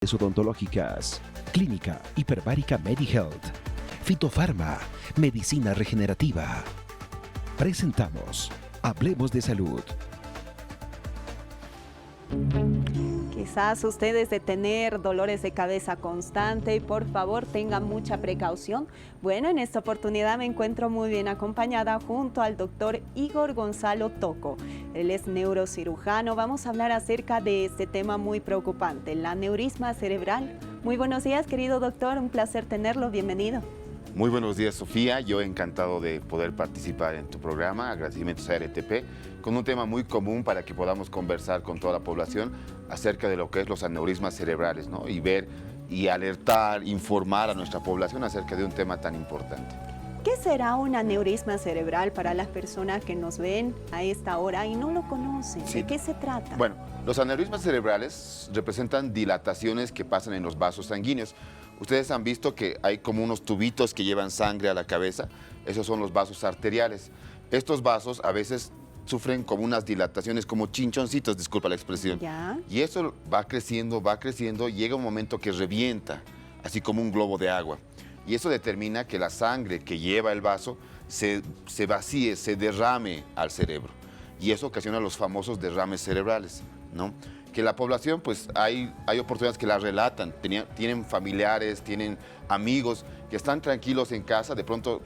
odontológicas, Clínica Hiperbárica MediHealth, Fitofarma, Medicina Regenerativa. Presentamos Hablemos de Salud. Quizás ustedes de tener dolores de cabeza constante y por favor tengan mucha precaución. Bueno, en esta oportunidad me encuentro muy bien acompañada junto al doctor Igor Gonzalo Tocco. Él es neurocirujano. Vamos a hablar acerca de este tema muy preocupante, el aneurisma cerebral. Muy buenos días, querido doctor, un placer tenerlo, bienvenido. Muy buenos días, Sofía. Yo encantado de poder participar en tu programa. Agradecimientos a RTP con un tema muy común para que podamos conversar con toda la población acerca de lo que es los aneurismas cerebrales, ¿no? Y ver y alertar, informar a nuestra población acerca de un tema tan importante. ¿Qué será un aneurisma cerebral para las personas que nos ven a esta hora y no lo conocen? Sí. ¿De qué se trata? Bueno, los aneurismas cerebrales representan dilataciones que pasan en los vasos sanguíneos. Ustedes han visto que hay como unos tubitos que llevan sangre a la cabeza. Esos son los vasos arteriales. Estos vasos a veces sufren como unas dilataciones, como chinchoncitos, disculpa la expresión. ¿Ya? Y eso va creciendo, llega un momento que revienta, así como un globo de agua. Y eso determina que la sangre que lleva el vaso se vacíe, se derrame al cerebro. Y eso ocasiona los famosos derrames cerebrales, ¿no? Que la población, pues hay oportunidades que la relatan, tienen familiares, tienen amigos que están tranquilos en casa, de pronto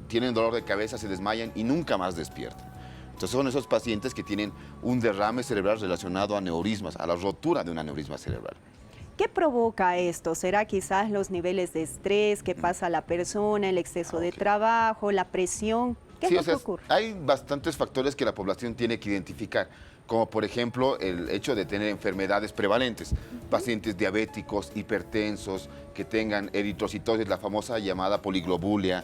tienen dolor de cabeza, se desmayan y nunca más despiertan. Entonces son esos pacientes que tienen un derrame cerebral relacionado a aneurismas, a la rotura de un aneurisma cerebral. ¿Qué provoca esto? ¿Será quizás los niveles de estrés que pasa la persona, el exceso de trabajo, la presión? ¿Qué es lo que ocurre? Hay bastantes factores que la población tiene que identificar, como por ejemplo el hecho de tener enfermedades prevalentes, pacientes diabéticos, hipertensos, que tengan eritrocitosis, la famosa llamada poliglobulia,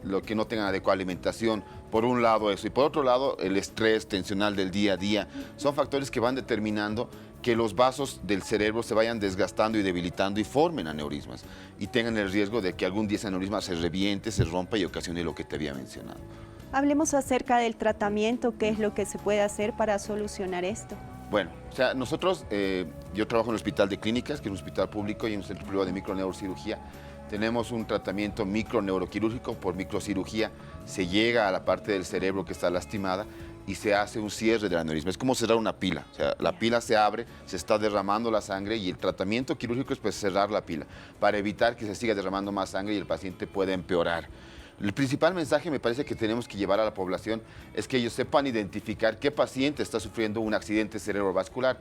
lo que no tengan adecuada alimentación, por un lado eso, y por otro lado el estrés tensional del día a día, son factores que van determinando que los vasos del cerebro se vayan desgastando y debilitando y formen aneurismas y tengan el riesgo de que algún día ese aneurisma se reviente, se rompa y ocasione lo que te había mencionado. Hablemos acerca del tratamiento, qué es lo que se puede hacer para solucionar esto. Bueno, o sea, nosotros, yo trabajo en el Hospital de Clínicas, que es un hospital público y un centro privado de microneurocirugía. Tenemos un tratamiento microneuroquirúrgico por microcirugía. Se llega a la parte del cerebro que está lastimada y se hace un cierre del aneurisma. Es como cerrar una pila. O sea, la pila se abre, se está derramando la sangre y el tratamiento quirúrgico es pues cerrar la pila para evitar que se siga derramando más sangre y el paciente pueda empeorar. El principal mensaje me parece que tenemos que llevar a la población es que ellos sepan identificar qué paciente está sufriendo un accidente cerebrovascular.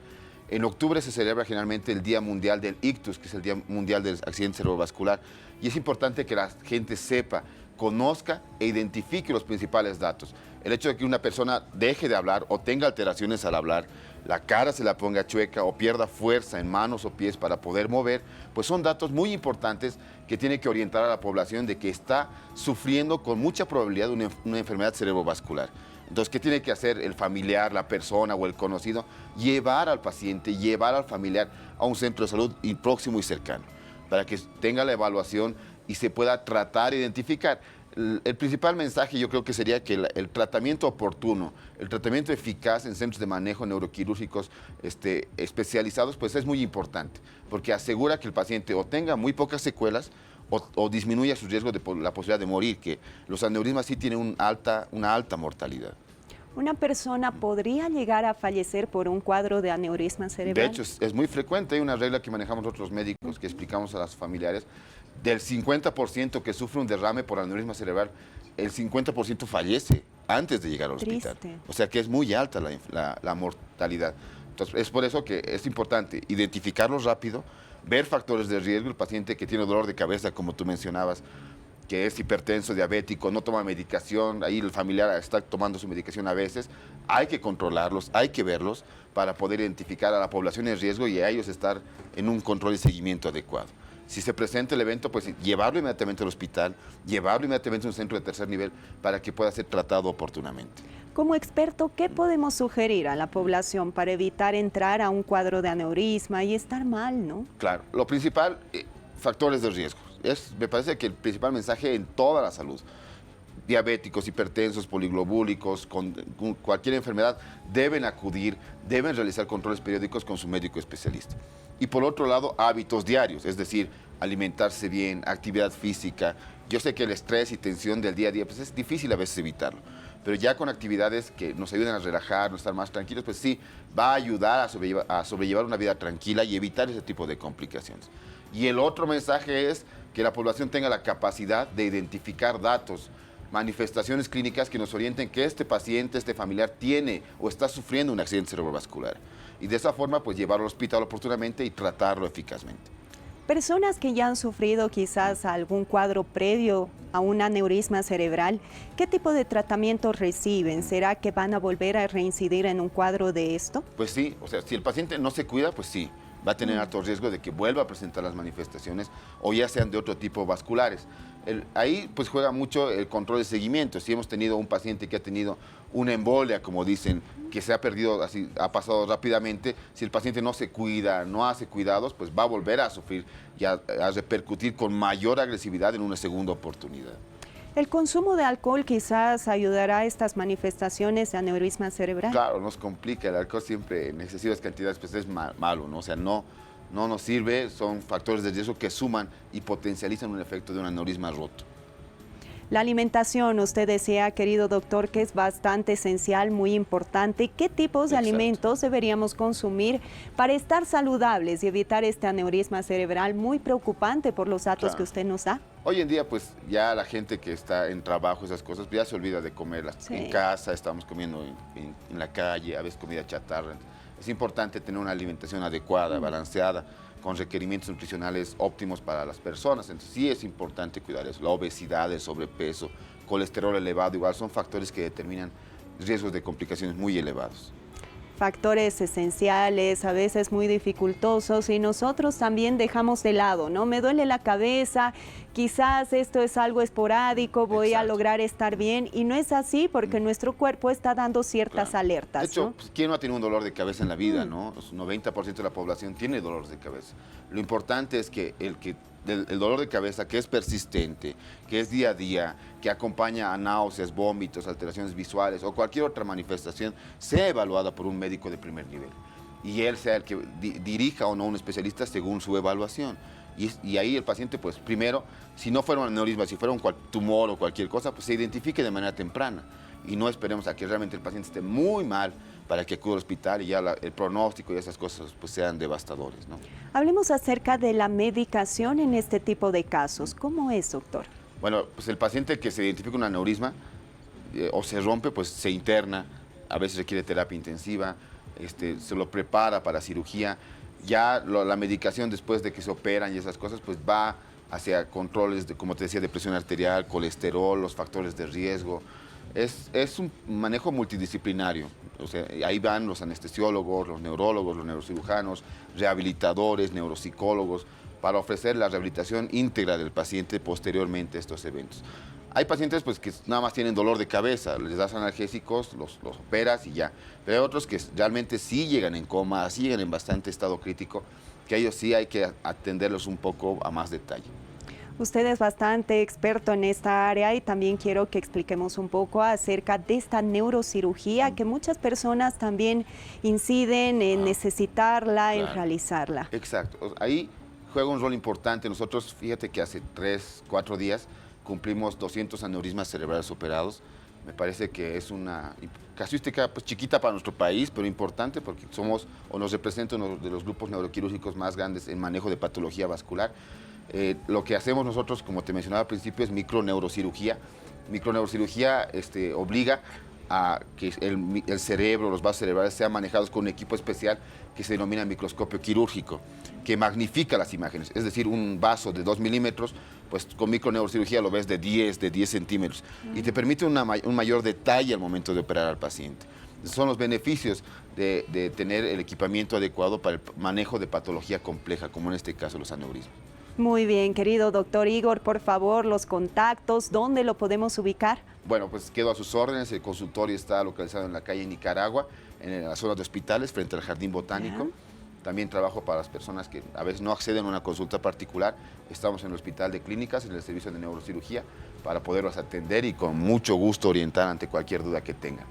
En octubre se celebra generalmente el Día Mundial del Ictus, que es el Día Mundial del Accidente Cerebrovascular, y es importante que la gente sepa, conozca e identifique los principales datos. El hecho de que una persona deje de hablar o tenga alteraciones al hablar, la cara se la ponga chueca o pierda fuerza en manos o pies para poder mover, pues son datos muy importantes que tiene que orientar a la población de que está sufriendo con mucha probabilidad una enfermedad cerebrovascular. Entonces, ¿qué tiene que hacer el familiar, la persona o el conocido? Llevar al paciente, llevar al familiar a un centro de salud próximo y cercano, para que tenga la evaluación y se pueda tratar e identificar. El principal mensaje yo creo que sería que el tratamiento oportuno, el tratamiento eficaz en centros de manejo neuroquirúrgicos especializados, pues es muy importante, porque asegura que el paciente o tenga muy pocas secuelas o disminuya su riesgo de la posibilidad de morir, que los aneurismas sí tienen una alta mortalidad. ¿Una persona podría llegar a fallecer por un cuadro de aneurisma cerebral? De hecho, es muy frecuente. Hay una regla que manejamos nosotros médicos que explicamos a los familiares. Del 50% que sufre un derrame por aneurisma cerebral, el 50% fallece antes de llegar al hospital. Triste. O sea que es muy alta la mortalidad. Entonces, es por eso que es importante identificarlos rápido, ver factores de riesgo. El paciente que tiene dolor de cabeza, como tú mencionabas, que es hipertenso, diabético, no toma medicación, ahí el familiar está tomando su medicación a veces, hay que controlarlos, hay que verlos para poder identificar a la población en riesgo y a ellos estar en un control y seguimiento adecuado. Si se presenta el evento, pues llevarlo inmediatamente al hospital, llevarlo inmediatamente a un centro de tercer nivel para que pueda ser tratado oportunamente. Como experto, ¿qué podemos sugerir a la población para evitar entrar a un cuadro de aneurisma y estar mal, no? Claro, lo principal, factores de riesgo. Me parece que el principal mensaje en toda la salud, diabéticos, hipertensos, poliglobúlicos, con cualquier enfermedad, deben acudir, deben realizar controles periódicos con su médico especialista. Y por otro lado, hábitos diarios, es decir, alimentarse bien, actividad física. Yo sé que el estrés y tensión del día a día pues es difícil a veces evitarlo, pero ya con actividades que nos ayuden a relajar, a estar más tranquilos, pues sí, va a ayudar a sobrellevar una vida tranquila y evitar ese tipo de complicaciones. Y el otro mensaje es que la población tenga la capacidad de identificar datos, manifestaciones clínicas que nos orienten que este paciente, este familiar tiene o está sufriendo un accidente cerebrovascular. Y de esa forma, pues llevarlo al hospital oportunamente y tratarlo eficazmente. Personas que ya han sufrido quizás algún cuadro previo a un aneurisma cerebral, ¿qué tipo de tratamiento reciben? ¿Será que van a volver a reincidir en un cuadro de esto? Pues sí, o sea, si el paciente no se cuida, pues sí, va a tener alto riesgo de que vuelva a presentar las manifestaciones o ya sean de otro tipo vasculares. Ahí pues juega mucho el control de seguimiento. Si hemos tenido un paciente que ha tenido una embolia, como dicen, que se ha perdido, así, ha pasado rápidamente, si el paciente no se cuida, no hace cuidados, pues va a volver a sufrir y a repercutir con mayor agresividad en una segunda oportunidad. ¿El consumo de alcohol quizás ayudará a estas manifestaciones de aneurisma cerebral? Claro, nos complica. El alcohol siempre en excesivas cantidades pues es malo, ¿no? O sea, no nos sirve, son factores de riesgo que suman y potencializan un efecto de un aneurisma roto. La alimentación, usted decía, querido doctor, que es bastante esencial, muy importante. ¿Qué tipos de alimentos deberíamos consumir para estar saludables y evitar este aneurisma cerebral muy preocupante por los datos que usted nos da? Hoy en día, pues ya la gente que está en trabajo, esas cosas, ya se olvida de comerlas. Sí. En casa estamos comiendo en la calle, a veces comida chatarra. Es importante tener una alimentación adecuada, balanceada, con requerimientos nutricionales óptimos para las personas. Entonces sí es importante cuidar eso. La obesidad, el sobrepeso, colesterol elevado, igual son factores que determinan riesgos de complicaciones muy elevados. Factores esenciales, a veces muy dificultosos, y nosotros también dejamos de lado, ¿no? Me duele la cabeza, quizás esto es algo esporádico, voy a lograr estar bien, y no es así porque nuestro cuerpo está dando ciertas alertas. De hecho, ¿no? Pues, ¿quién no ha tenido un dolor de cabeza en la vida, no? El 90% de la población tiene dolores de cabeza. Lo importante es que el dolor de cabeza que es persistente, que es día a día, que acompaña a náuseas, vómitos, alteraciones visuales o cualquier otra manifestación, sea evaluada por un médico de primer nivel. Y él sea el que dirija o no a un especialista según su evaluación. Y ahí el paciente, pues primero, si no fuera un aneurisma, si fuera un tumor o cualquier cosa, pues se identifique de manera temprana. Y no esperemos a que realmente el paciente esté muy mal para que acuda al hospital y ya el pronóstico y esas cosas pues sean devastadores, ¿no? Hablemos acerca de la medicación en este tipo de casos. ¿Cómo es, doctor? Bueno, pues el paciente que se identifica un aneurisma o se rompe, pues se interna, a veces requiere terapia intensiva, se lo prepara para cirugía. Ya la medicación después de que se operan y esas cosas, pues va hacia controles, como te decía, de presión arterial, colesterol, los factores de riesgo. Es un manejo multidisciplinario, o sea, ahí van los anestesiólogos, los neurólogos, los neurocirujanos, rehabilitadores, neuropsicólogos, para ofrecer la rehabilitación íntegra del paciente posteriormente a estos eventos. Hay pacientes pues, que nada más tienen dolor de cabeza, les das analgésicos, los operas y ya, pero hay otros que realmente sí llegan en coma, sí llegan en bastante estado crítico, que a ellos sí hay que atenderlos un poco a más detalle. Usted es bastante experto en esta área y también quiero que expliquemos un poco acerca de esta neurocirugía que muchas personas también inciden en necesitarla, en realizarla. Exacto. Ahí juega un rol importante. Nosotros, fíjate que hace 3, 4 días cumplimos 200 aneurismas cerebrales operados. Me parece que es una casuística pues, chiquita para nuestro país, pero importante porque somos o nos representa uno de los grupos neuroquirúrgicos más grandes en manejo de patología vascular. Lo que hacemos nosotros, como te mencionaba al principio, es microneurocirugía. Microneurocirugía obliga a que el cerebro, los vasos cerebrales sean manejados con un equipo especial que se denomina microscopio quirúrgico, que magnifica las imágenes. Es decir, un vaso de 2 milímetros, pues con microneurocirugía lo ves de 10 centímetros y te permite un mayor detalle al momento de operar al paciente. Son los beneficios de tener el equipamiento adecuado para el manejo de patología compleja, como en este caso los aneurismas. Muy bien, querido doctor Igor, por favor, los contactos, ¿dónde lo podemos ubicar? Bueno, pues quedo a sus órdenes. El consultorio está localizado en la calle Nicaragua, en la zona de hospitales, frente al Jardín Botánico. También trabajo para las personas que a veces no acceden a una consulta particular. Estamos en el Hospital de Clínicas, en el servicio de neurocirugía, para poderlos atender y con mucho gusto orientar ante cualquier duda que tengan.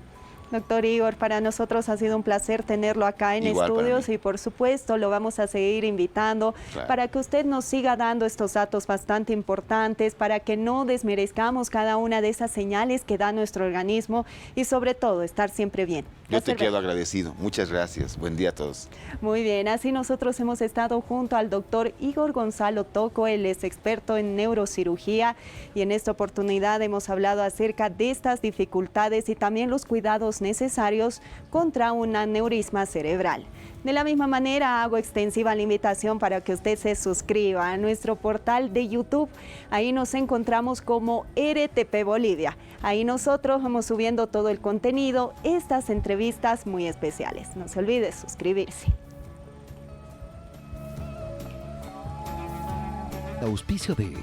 Doctor Igor, para nosotros ha sido un placer tenerlo acá en Igual estudios y por supuesto lo vamos a seguir invitando para que usted nos siga dando estos datos bastante importantes, para que no desmerezcamos cada una de esas señales que da nuestro organismo y sobre todo estar siempre bien. Yo te quedo agradecido. Muchas gracias. Buen día a todos. Muy bien, así nosotros hemos estado junto al doctor Igor Gonzalo Tocco, él es experto en neurocirugía y en esta oportunidad hemos hablado acerca de estas dificultades y también los cuidados necesarios contra un aneurisma cerebral. De la misma manera, hago extensiva la invitación para que usted se suscriba a nuestro portal de YouTube. Ahí nos encontramos como RTP Bolivia. Ahí nosotros vamos subiendo todo el contenido, estas entrevistas muy especiales. No se olvide suscribirse. Auspicio de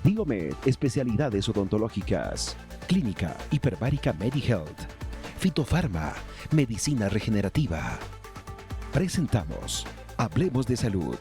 Diomed, especialidades odontológicas. Clínica Hiperbárica MediHealth. Fitofarma, medicina regenerativa. Presentamos Hablemos de Salud.